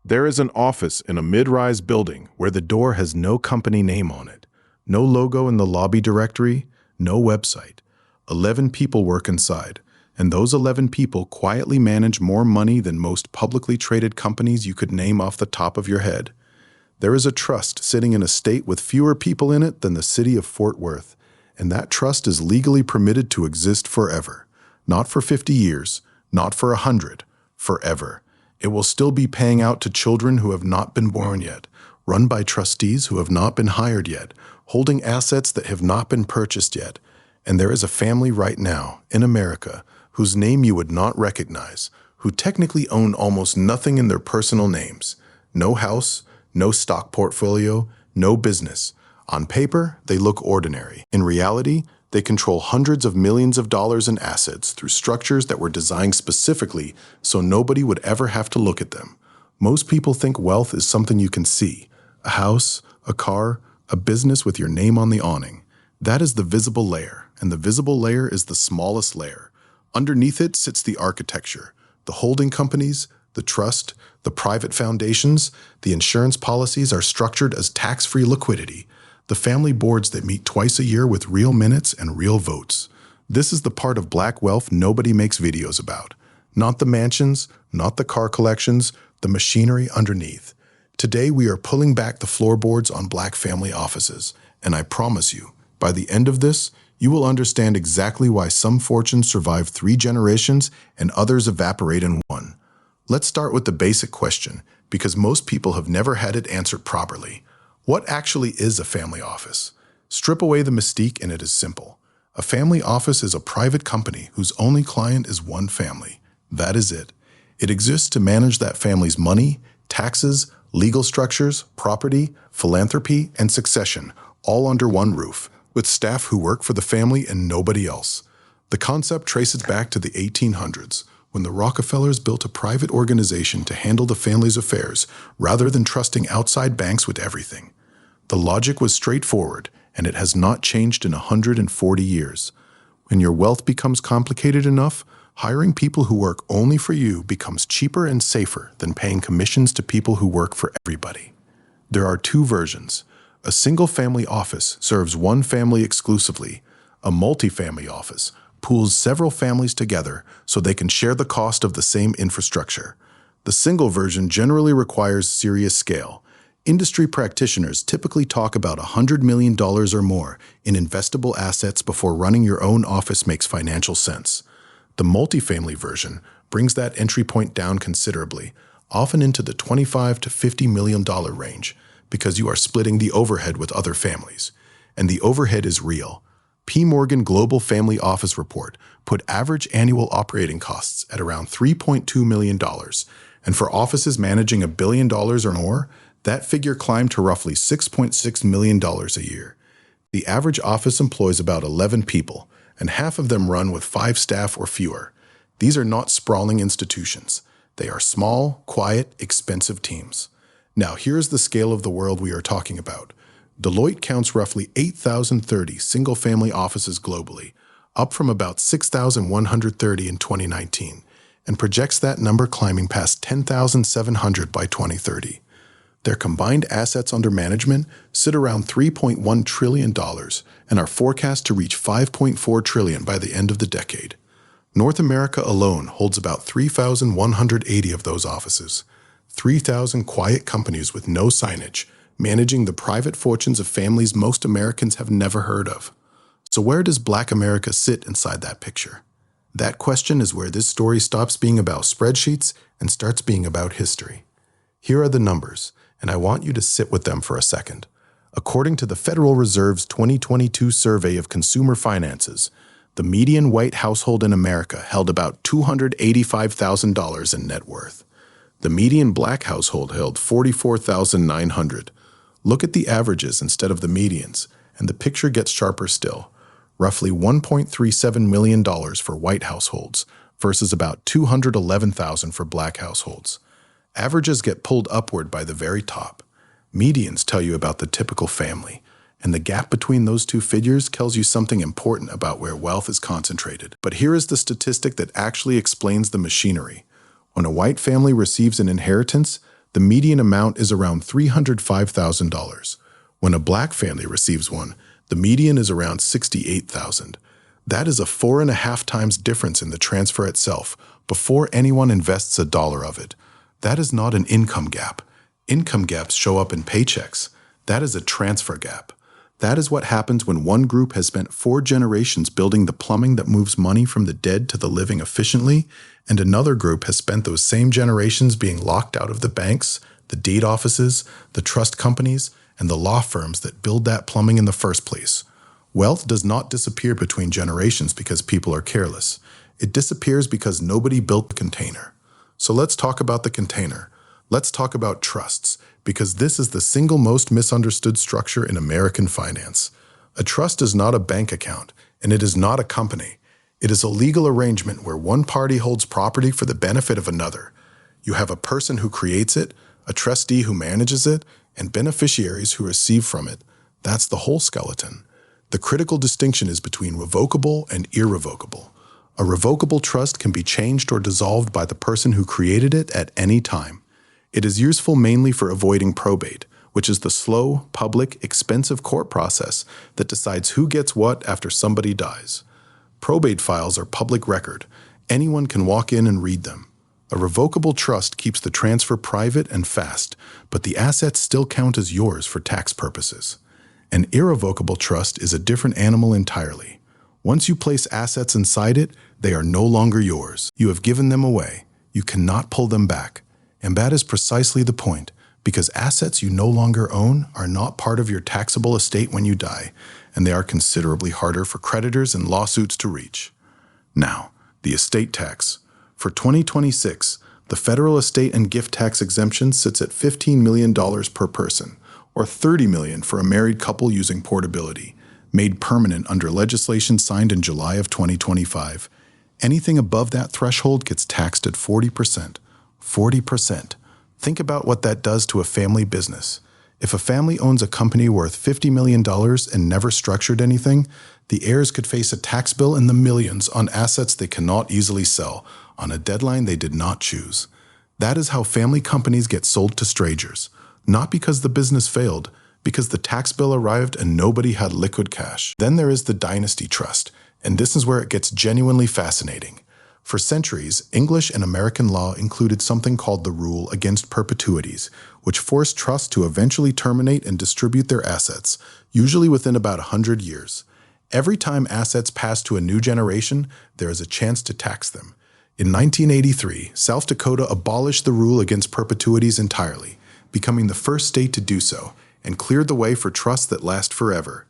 There is an office in a mid-rise building where the door has no company name on it, no logo in the lobby directory, no website. 11 people work inside, and those 11 people quietly manage more money than most publicly traded companies you could name off the top of your head. There is a trust sitting in a state with fewer people in it than the city of Fort Worth, and that trust is legally permitted to exist forever. Not for 50 years, not for 100, forever. It will still be paying out to children who have not been born yet, run by trustees who have not been hired yet, holding assets that have not been purchased yet. And there is a family right now, in America, whose name you would not recognize, who technically own almost nothing in their personal names. No house, no stock portfolio, no business. On paper, they look ordinary. In reality, they control hundreds of millions of dollars in assets through structures that were designed specifically so nobody would ever have to look at them. Most people think wealth is something you can see. A house, a car, a business with your name on the awning. That is the visible layer, and the visible layer is the smallest layer. Underneath it sits the architecture, the holding companies, the trust, the private foundations. The insurance policies are structured as tax-free liquidity. The family boards that meet twice a year with real minutes and real votes. This is the part of black wealth nobody makes videos about. Not the mansions, not the car collections, the machinery underneath. Today we are pulling back the floorboards on black family offices, and I promise you, by the end of this, you will understand exactly why some fortunes survive 3 generations and others evaporate in 1. Let's start with the basic question, because most people have never had it answered properly. What actually is a family office? Strip away the mystique and it is simple. A family office is a private company whose only client is one family. That is it. It exists to manage that family's money, taxes, legal structures, property, philanthropy, and succession, all under one roof, with staff who work for the family and nobody else. The concept traces back to the 1800s, when the Rockefellers built a private organization to handle the family's affairs rather than trusting outside banks with everything. The logic was straightforward, and it has not changed in 140 years. When your wealth becomes complicated enough, hiring people who work only for you becomes cheaper and safer than paying commissions to people who work for everybody. There are 2 versions. A single-family office serves one family exclusively. A multi-family office pools several families together so they can share the cost of the same infrastructure. The single version generally requires serious scale. Industry practitioners typically talk about $100 million or more in investable assets before running your own office makes financial sense. The multifamily version brings that entry point down considerably, often into the $25 to $50 million range, because you are splitting the overhead with other families. And the overhead is real. P. Morgan Global Family Office Report put average annual operating costs at around $3.2 million, and for offices managing $1 billion or more, that figure climbed to roughly $6.6 million a year. The average office employs about 11 people, and half of them run with 5 staff or fewer. These are not sprawling institutions. They are small, quiet, expensive teams. Now here's the scale of the world we are talking about. Deloitte counts roughly 8,030 single-family offices globally, up from about 6,130 in 2019, and projects that number climbing past 10,700 by 2030. Their combined assets under management sit around $3.1 trillion and are forecast to reach $5.4 trillion by the end of the decade. North America alone holds about 3,180 of those offices, 3,000 quiet companies with no signage, managing the private fortunes of families most Americans have never heard of. So where does Black America sit inside that picture? That question is where this story stops being about spreadsheets and starts being about history. Here are the numbers, and I want you to sit with them for a second. According to the Federal Reserve's 2022 survey of consumer finances, the median white household in America held about $285,000 in net worth. The median black household held $44,900. Look at the averages instead of the medians, and the picture gets sharper still. Roughly $1.37 million for white households versus about $211,000 for black households. Averages get pulled upward by the very top. Medians tell you about the typical family, and the gap between those 2 figures tells you something important about where wealth is concentrated. But here is the statistic that actually explains the machinery. When a white family receives an inheritance, The median amount is around $305,000. When a black family receives one, the median is around $68,000. That is a 4.5 times difference in the transfer itself before anyone invests a dollar of it. That is not an income gap. Income gaps show up in paychecks. That is a transfer gap. That is what happens when one group has spent 4 generations building the plumbing that moves money from the dead to the living efficiently, and another group has spent those same generations being locked out of the banks, the deed offices, the trust companies, and the law firms that build that plumbing in the first place. Wealth does not disappear between generations because people are careless. It disappears because nobody built the container. So let's talk about the container. Let's talk about trusts, because this is the single most misunderstood structure in American finance. A trust is not a bank account, and it is not a company. It is a legal arrangement where one party holds property for the benefit of another. You have a person who creates it, a trustee who manages it, and beneficiaries who receive from it. That's the whole skeleton. The critical distinction is between revocable and irrevocable. A revocable trust can be changed or dissolved by the person who created it at any time. It is useful mainly for avoiding probate, which is the slow, public, expensive court process that decides who gets what after somebody dies. Probate files are public record. Anyone can walk in and read them. A revocable trust keeps the transfer private and fast, but the assets still count as yours for tax purposes. An irrevocable trust is a different animal entirely. Once you place assets inside it, they are no longer yours. You have given them away. You cannot pull them back. And that is precisely the point, because assets you no longer own are not part of your taxable estate when you die, and they are considerably harder for creditors and lawsuits to reach. Now, the estate tax. For 2026, the federal estate and gift tax exemption sits at $15 million per person, or $30 million for a married couple using portability, made permanent under legislation signed in July of 2025. Anything above that threshold gets taxed at 40%. 40%. Think about what that does to a family business. If a family owns a company worth $50 million and never structured anything, the heirs could face a tax bill in the millions on assets they cannot easily sell, on a deadline they did not choose. That is how family companies get sold to strangers. Not because the business failed, because the tax bill arrived and nobody had liquid cash. Then there is the dynasty trust, and this is where it gets genuinely fascinating. For centuries, English and American law included something called the rule against perpetuities, which forced trusts to eventually terminate and distribute their assets, usually within about 100 years. Every time assets pass to a new generation, there is a chance to tax them. In 1983, South Dakota abolished the rule against perpetuities entirely, becoming the first state to do so, and cleared the way for trusts that last forever.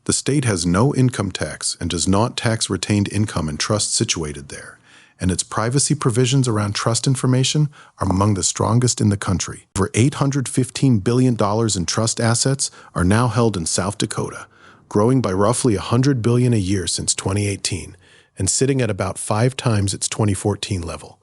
The state has no income tax and does not tax retained income in trusts situated there, and its privacy provisions around trust information are among the strongest in the country. Over $815 billion in trust assets are now held in South Dakota, growing by roughly $100 billion a year since 2018, and sitting at about 5 times its 2014 level.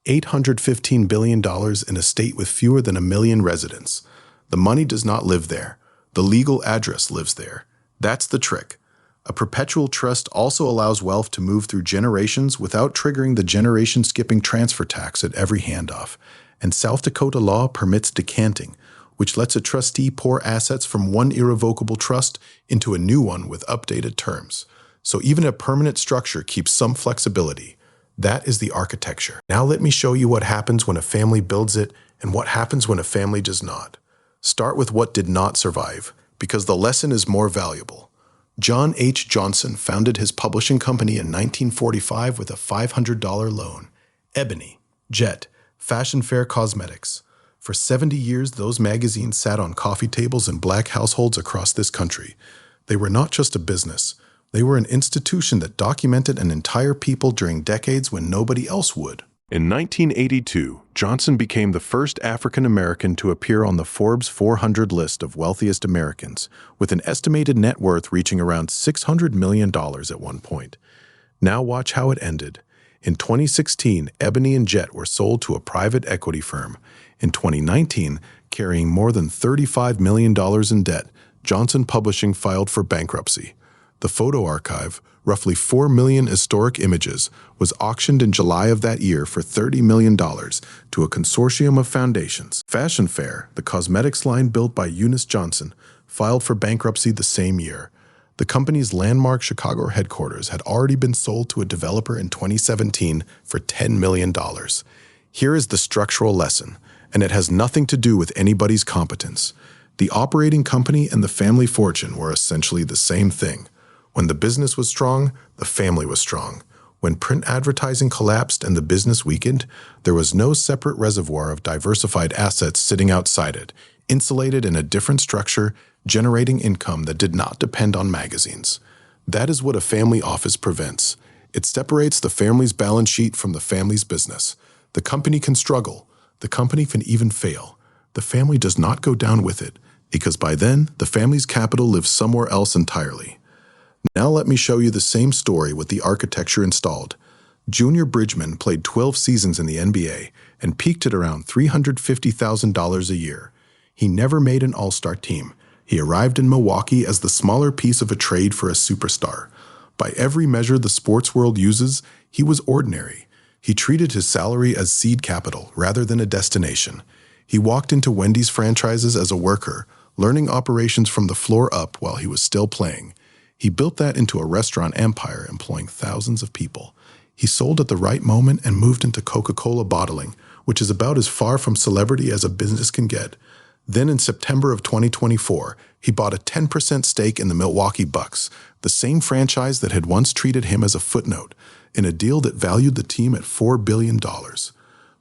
$815 billion in a state with fewer than 1 million residents. The money does not live there. The legal address lives there. That's the trick. A perpetual trust also allows wealth to move through generations without triggering the generation-skipping transfer tax at every handoff. And South Dakota law permits decanting, which lets a trustee pour assets from one irrevocable trust into a new one with updated terms. So even a permanent structure keeps some flexibility. That is the architecture. Now let me show you what happens when a family builds it and what happens when a family does not. Start with what did not survive, because the lesson is more valuable. John H. Johnson founded his publishing company in 1945 with a $500 loan. Ebony, Jet, Fashion Fair Cosmetics. For 70 years, those magazines sat on coffee tables in black households across this country. They were not just a business. They were an institution that documented an entire people during decades when nobody else would. In 1982, Johnson became the first African American to appear on the Forbes 400 list of wealthiest Americans, with an estimated net worth reaching around $600 million at one point. Now watch how it ended. In 2016, Ebony and Jet were sold to a private equity firm. In 2019, carrying more than $35 million in debt, Johnson Publishing filed for bankruptcy. The photo archive, roughly 4 million historic images, was auctioned in July of that year for $30 million to a consortium of foundations. Fashion Fair, the cosmetics line built by Eunice Johnson, filed for bankruptcy the same year. The company's landmark Chicago headquarters had already been sold to a developer in 2017 for $10 million. Here is the structural lesson, and it has nothing to do with anybody's competence. The operating company and the family fortune were essentially the same thing. When the business was strong, the family was strong. When print advertising collapsed and the business weakened, there was no separate reservoir of diversified assets sitting outside it, insulated in a different structure, generating income that did not depend on magazines. That is what a family office prevents. It separates the family's balance sheet from the family's business. The company can struggle. The company can even fail. The family does not go down with it, because by then, the family's capital lives somewhere else entirely. Now let me show you the same story with the architecture installed. Junior Bridgman played 12 seasons in the NBA and peaked at around $350,000 a year. He never made an all-star team. He arrived in Milwaukee as the smaller piece of a trade for a superstar. By every measure the sports world uses, he was ordinary. He treated his salary as seed capital rather than a destination. He walked into Wendy's franchises as a worker, learning operations from the floor up while he was still playing. He built that into a restaurant empire employing thousands of people. He sold at the right moment and moved into Coca-Cola bottling, which is about as far from celebrity as a business can get. Then in September of 2024, he bought a 10% stake in the Milwaukee Bucks, the same franchise that had once treated him as a footnote, in a deal that valued the team at $4 billion.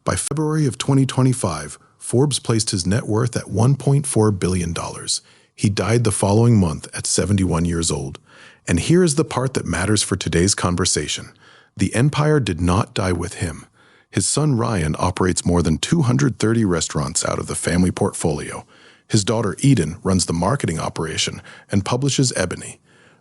By February of 2025, Forbes placed his net worth at $1.4 billion. He died the following month at 71 years old. And here is the part that matters for today's conversation. The empire did not die with him. His son Ryan operates more than 230 restaurants out of the family portfolio. His daughter Eden runs the marketing operation and publishes Ebony.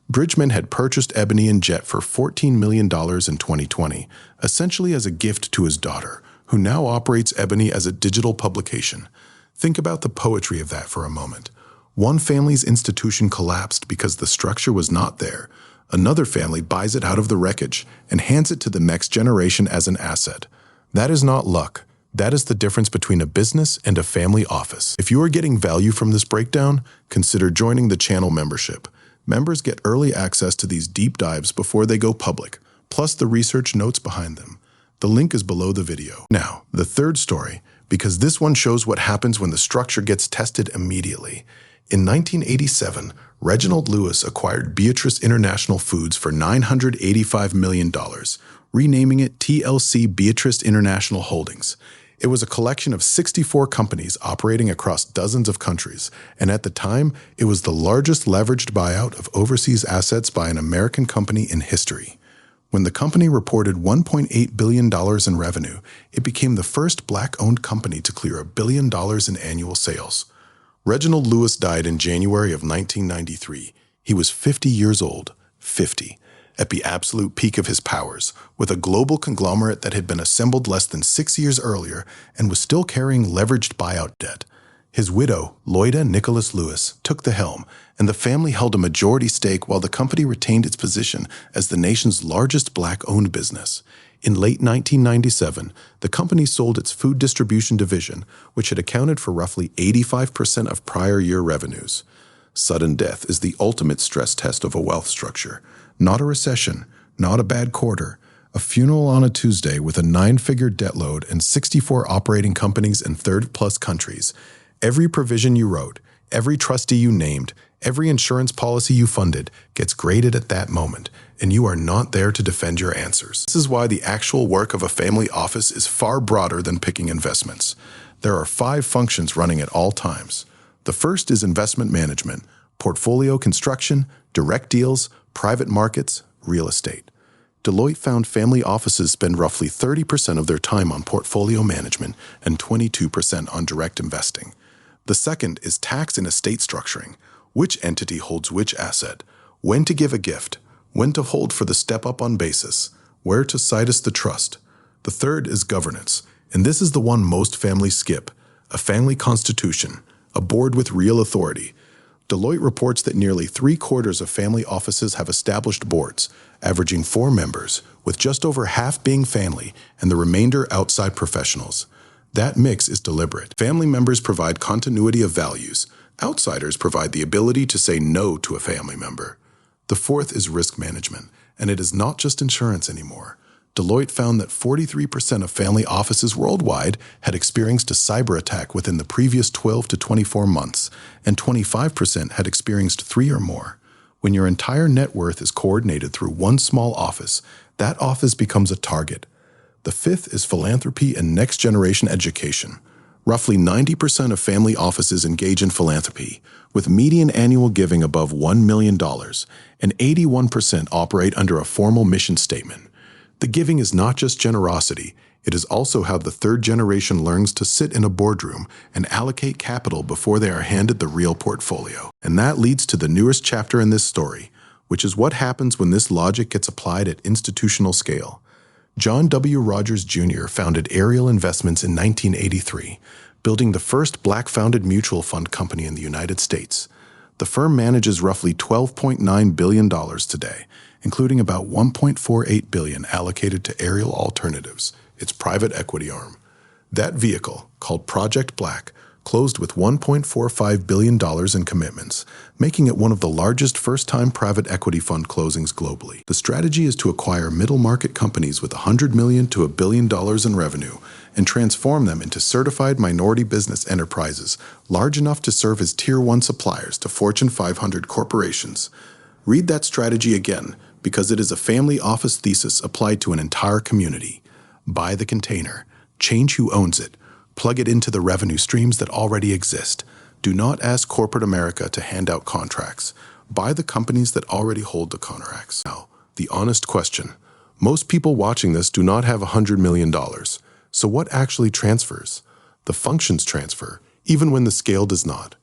Bridgman had purchased Ebony and Jet for $14 million in 2020, essentially as a gift to his daughter, who now operates Ebony as a digital publication. Think about the poetry of that for a moment. One family's institution collapsed because the structure was not there. Another family buys it out of the wreckage and hands it to the next generation as an asset. That is not luck. That is the difference between a business and a family office. If you are getting value from this breakdown, consider joining the channel membership. Members get early access to these deep dives before they go public, plus the research notes behind them. The link is below the video. Now, the third story, because this one shows what happens when the structure gets tested immediately. In 1987, Reginald Lewis acquired Beatrice International Foods for $985 million, renaming it TLC Beatrice International Holdings. It was a collection of 64 companies operating across dozens of countries, and at the time, it was the largest leveraged buyout of overseas assets by an American company in history. When the company reported $1.8 billion in revenue, it became the first Black-owned company to clear $1 billion in annual sales. Reginald Lewis died in January of 1993. He was 50 years old, 50, at the absolute peak of his powers, with a global conglomerate that had been assembled less than 6 years earlier and was still carrying leveraged buyout debt. His widow, Loida Nicholas Lewis, took the helm, and the family held a majority stake while the company retained its position as the nation's largest Black-owned business. In late 1997, the company sold its food distribution division, which had accounted for roughly 85% of prior year revenues. Sudden death is the ultimate stress test of a wealth structure. Not a recession, not a bad quarter, a funeral on a Tuesday with a 9-figure debt load and 64 operating companies in third-plus countries. Every provision you wrote, every trustee you named, every insurance policy you funded gets graded at that moment, and you are not there to defend your answers. This is why the actual work of a family office is far broader than picking investments. There are 5 functions running at all times. The first is investment management, portfolio construction, direct deals, private markets, real estate. Deloitte found family offices spend roughly 30% of their time on portfolio management and 22% on direct investing. The second is tax and estate structuring. Which entity holds which asset? When to give a gift? When to hold for the step-up on basis? Where to situs the trust? The third is governance, and this is the one most families skip. A family constitution, a board with real authority. Deloitte reports that nearly 3/4 of family offices have established boards, averaging 4 members, with just over half being family and the remainder outside professionals. That mix is deliberate. Family members provide continuity of values. Outsiders provide the ability to say no to a family member. The fourth is risk management, and it is not just insurance anymore. Deloitte found that 43% of family offices worldwide had experienced a cyber attack within the previous 12 to 24 months, and 25% had experienced 3 or more. When your entire net worth is coordinated through one small office, that office becomes a target. The fifth is philanthropy and next-generation education. Roughly 90% of family offices engage in philanthropy, with median annual giving above $1 million, and 81% operate under a formal mission statement. The giving is not just generosity, it is also how the third generation learns to sit in a boardroom and allocate capital before they are handed the real portfolio. And that leads to the newest chapter in this story, which is what happens when this logic gets applied at institutional scale. John W. Rogers Jr. founded Ariel Investments in 1983, building the first Black-founded mutual fund company in the United States. The firm manages roughly $12.9 billion today, including about $1.48 billion allocated to Ariel Alternatives, its private equity arm. That vehicle, called Project Black, closed with $1.45 billion in commitments, making it one of the largest first-time private equity fund closings globally. The strategy is to acquire middle-market companies with $100 million to $1 billion in revenue and transform them into certified minority business enterprises large enough to serve as Tier 1 suppliers to Fortune 500 corporations. Read that strategy again, because it is a family office thesis applied to an entire community. Buy the container, change who owns it, plug it into the revenue streams that already exist. Do not ask corporate America to hand out contracts. Buy the companies that already hold the contracts. Now, the honest question. Most people watching this do not have $100 million. So what actually transfers? The functions transfer, even when the scale does not.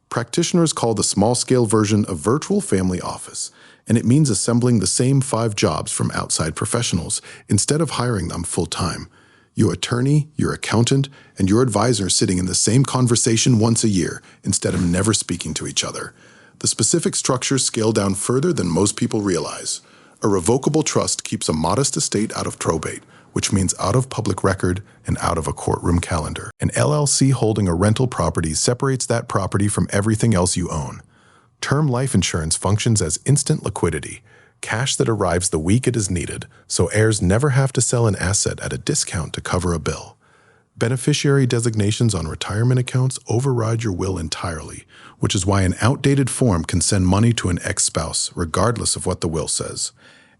Practitioners call the small-scale version a virtual family office, and it means assembling the same 5 jobs from outside professionals instead of hiring them full-time. Your attorney, your accountant, and your advisor sitting in the same conversation once a year instead of never speaking to each other. The specific structures scale down further than most people realize. A revocable trust keeps a modest estate out of probate, which means out of public record and out of a courtroom calendar. An LLC holding a rental property separates that property from everything else you own. Term life insurance functions as instant liquidity, cash that arrives the week it is needed, so heirs never have to sell an asset at a discount to cover a bill. Beneficiary designations on retirement accounts override your will entirely, which is why an outdated form can send money to an ex-spouse, regardless of what the will says.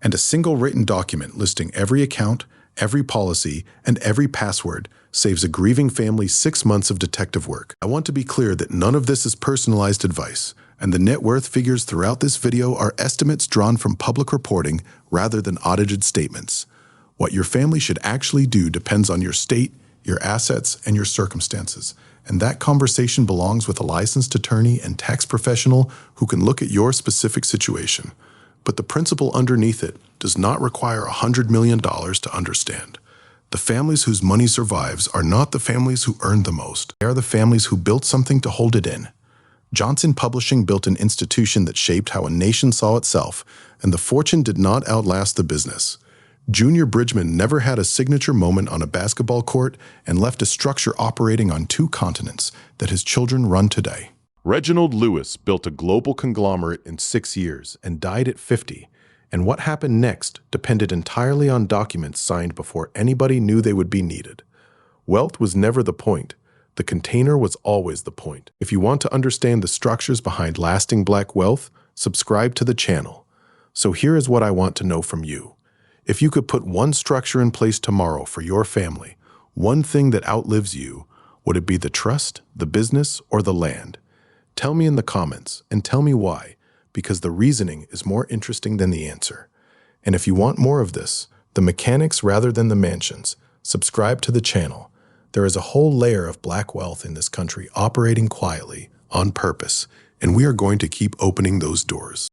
And a single written document listing every account, every policy, and every password saves a grieving family 6 months of detective work. I want to be clear that none of this is personalized advice, and the net worth figures throughout this video are estimates drawn from public reporting rather than audited statements. What your family should actually do depends on your state, your assets, and your circumstances, and that conversation belongs with a licensed attorney and tax professional who can look at your specific situation. But the principle underneath it does not require $100 million to understand. The families whose money survives are not the families who earned the most. They are the families who built something to hold it in. Johnson Publishing built an institution that shaped how a nation saw itself, and the fortune did not outlast the business. Junior Bridgman never had a signature moment on a basketball court and left a structure operating on 2 continents that his children run today. Reginald Lewis built a global conglomerate in 6 years and died at 50, and what happened next depended entirely on documents signed before anybody knew they would be needed. Wealth was never the point. The container was always the point. If you want to understand the structures behind lasting black wealth, subscribe to the channel. So here is what I want to know from you. If you could put one structure in place tomorrow for your family, one thing that outlives you, would it be the trust, the business, or the land? Tell me in the comments, and tell me why, because the reasoning is more interesting than the answer. And if you want more of this, the mechanics rather than the mansions, subscribe to the channel. There is a whole layer of black wealth in this country operating quietly, on purpose, and we are going to keep opening those doors.